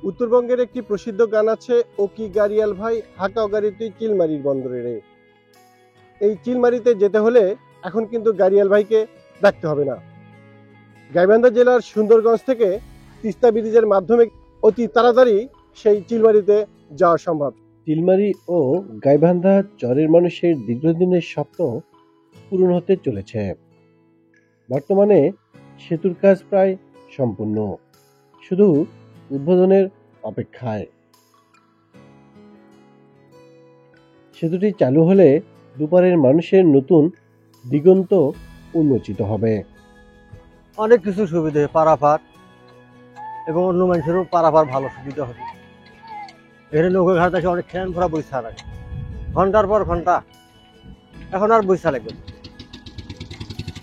উত্তরবঙ্গের একটি প্রসিদ্ধ গান আছে, ও কি গাড়িয়াল ভাই হাঁকাও গাড়ি তুই চিলমারির বন্দরে রে। এই চিলমারিতে যেতে হলে এখন কিন্তু গাড়িয়াল ভাইকে ডাকতে হবে না। গাইবান্ধা জেলার সুন্দরগঞ্জ থেকে তিস্তা ব্রিজের মাধ্যমে অতি তাড়াতাড়ি সেই চিলমারিতে যাওয়া সম্ভব। চিলমারি ও গাইবান্ধা চরের মানুষের দীর্ঘদিনের স্বপ্ন পূরণ হতে চলেছে। বর্তমানে সেতুর কাজ প্রায় সম্পূর্ণ, শুধু উদ্বোধনের অপেক্ষায়। সেতুটি চালু হলে দুপারের মানুষের নতুন দিগন্ত উন্মোচিত হবে। অনেক কিছু সুবিধা, পারাপার এবং অন্য মানুষেরও পারাপার ভালো সুবিধা হবে। এখানে নৌকা ঘাট আছে, অনেক খেয়ান ভরা বৈশা লাগে, ঘন্টার পর ঘন্টা। এখন আর বৈশা লাগবে না,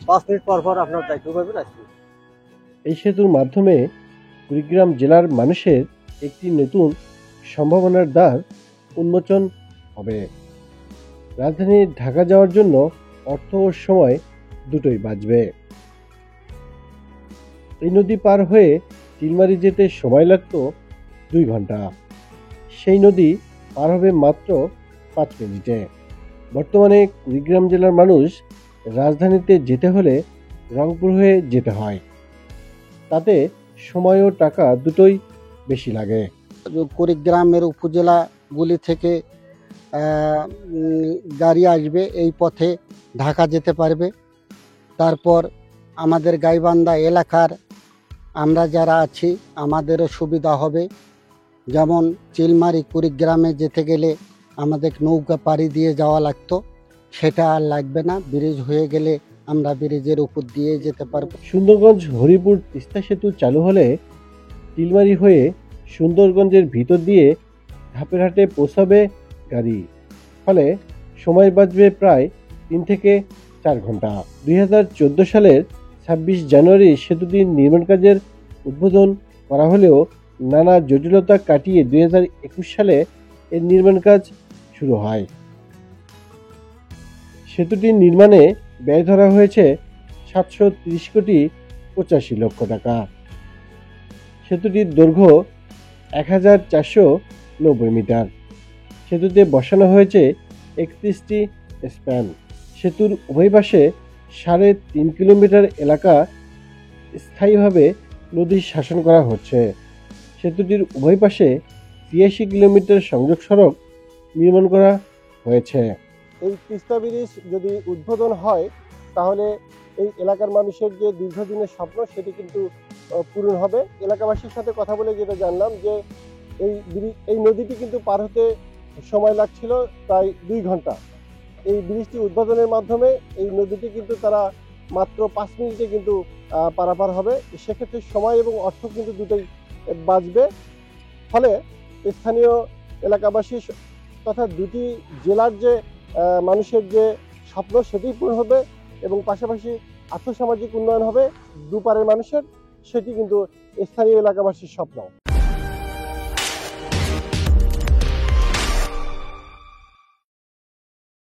5 মিনিট পর পর আপনার দায়িত্ব পাবেন আসবে। এই সেতুর মাধ্যমে কুড়িগ্রাম জেলার মানুষের একটি নতুন সম্ভাবনার দ্বার উন্মোচন হবে। রাজধানী ঢাকা যাওয়ার জন্য অর্থ ও সময় দুটোই বাঁচবে। এই নদী পার হয়ে চিলমারি যেতে সময় লাগত 2 ঘন্টা, সেই নদী পার হবে মাত্র 5 মিনিটে। বর্তমানে কুড়িগ্রাম জেলার মানুষ রাজধানীতে যেতে হলে রংপুর হয়ে যেতে হয়, তাতে সময় ও টাকা দুটোই বেশি লাগে। কুড়িগ্রামের উপজেলাগুলি থেকে গাড়ি আসবে, এই পথে ঢাকা যেতে পারবে। তারপর আমাদের গাইবান্ধা এলাকার আমরা যারা আছি আমাদেরও সুবিধা হবে। যেমন চিলমারি কুড়িগ্রামে যেতে গেলে আমাদের নৌকা পাড়ি দিয়ে যাওয়া লাগতো, সেটা আর লাগবে না। ব্রিজ হয়ে গেলে আমরা ব্রিজের উপর দিয়ে যেতে পারবো। সুন্দরগঞ্জ হরিপুর তিস্তা সেতু চালু হলে চিলমারি হয়ে সুন্দরগঞ্জের ভিতর দিয়ে ধাপের হাটে পৌঁছাবে গাড়ি, ফলে সময় বাঁচবে প্রায় 3 থেকে 4 ঘন্টা। 2014 সালের 26 জানুয়ারি সেতুটির নির্মাণ কাজের উদ্বোধন করা হলেও নানা জটিলতা কাটিয়ে 2021 সালে এর নির্মাণ কাজ শুরু হয়। সেতুটির নির্মাণে ব্যয় ধরা হয়েছে 730 কোটি 85 লক্ষ টাকা। সেতুটির দৈর্ঘ্য 1490 মিটার। সেতুতে বসানো হয়েছে 31টি স্প্যান। সেতুর উভয় পাশে 3.5 কিলোমিটার এলাকা স্থায়ীভাবে নদী শাসন করা হচ্ছে। সেতুটির উভয় পাশে 83 কিলোমিটার সংযোগ সড়ক নির্মাণ করা হয়েছে। এই তিস্তা ব্রিজ যদি উদ্বোধন হয় তাহলে এই এলাকার মানুষের যে দীর্ঘদিনের স্বপ্ন সেটি কিন্তু পূরণ হবে। এলাকাবাসীর সাথে কথা বলে যেটা জানলাম যে এই নদীটি কিন্তু পার হতে সময় লাগছিল প্রায় 2 ঘন্টা। এই ব্রিজটি উদ্বোধনের মাধ্যমে এই নদীটি কিন্তু তারা মাত্র 5 মিনিটে কিন্তু পারাপার হবে। সেক্ষেত্রে সময় এবং অর্থ কিন্তু দুটোই বাঁচবে। ফলে স্থানীয় এলাকাবাসী তথা দুটি জেলার যে মানুষের যে স্বপ্ন সেটি পূরণ হবে এবং পাশাপাশি আর্থসামাজিক উন্নয়ন হবে দুপারের মানুষের, সেটি কিন্তু স্থানীয় এলাকাবাসীর স্বপ্ন।